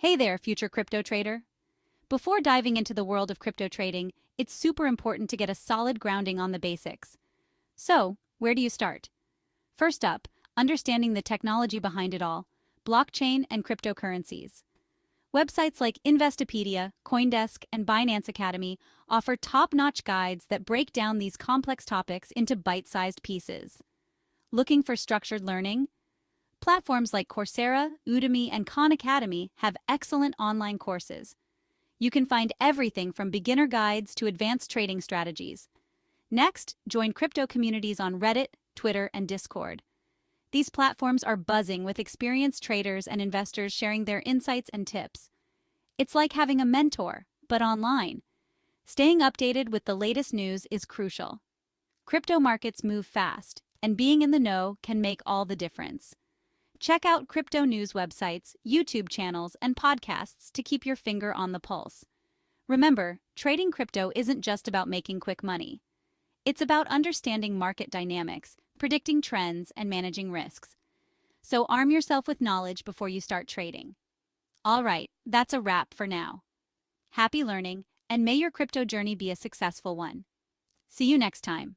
Hey there, future crypto trader. Before diving into the world of crypto trading, it's super important to get a solid grounding on the basics. So, where do you start? First up, understanding the technology behind it all, blockchain and cryptocurrencies. Websites like Investopedia, Coindesk, and Binance Academy offer top-notch guides that break down these complex topics into bite-sized pieces. Looking for structured learning? Platforms like Coursera, Udemy, and Khan Academy have excellent online courses. You can find everything from beginner guides to advanced trading strategies. Next, join crypto communities on Reddit, Twitter, and Discord. These platforms are buzzing with experienced traders and investors sharing their insights and tips. It's like having a mentor, but online. Staying updated with the latest news is crucial. Crypto markets move fast, and being in the know can make all the difference. Check out crypto news websites, YouTube channels, and podcasts to keep your finger on the pulse. Remember, trading crypto isn't just about making quick money. It's about understanding market dynamics, predicting trends, and managing risks. So arm yourself with knowledge before you start trading. All right, that's a wrap for now. Happy learning, and may your crypto journey be a successful one. See you next time.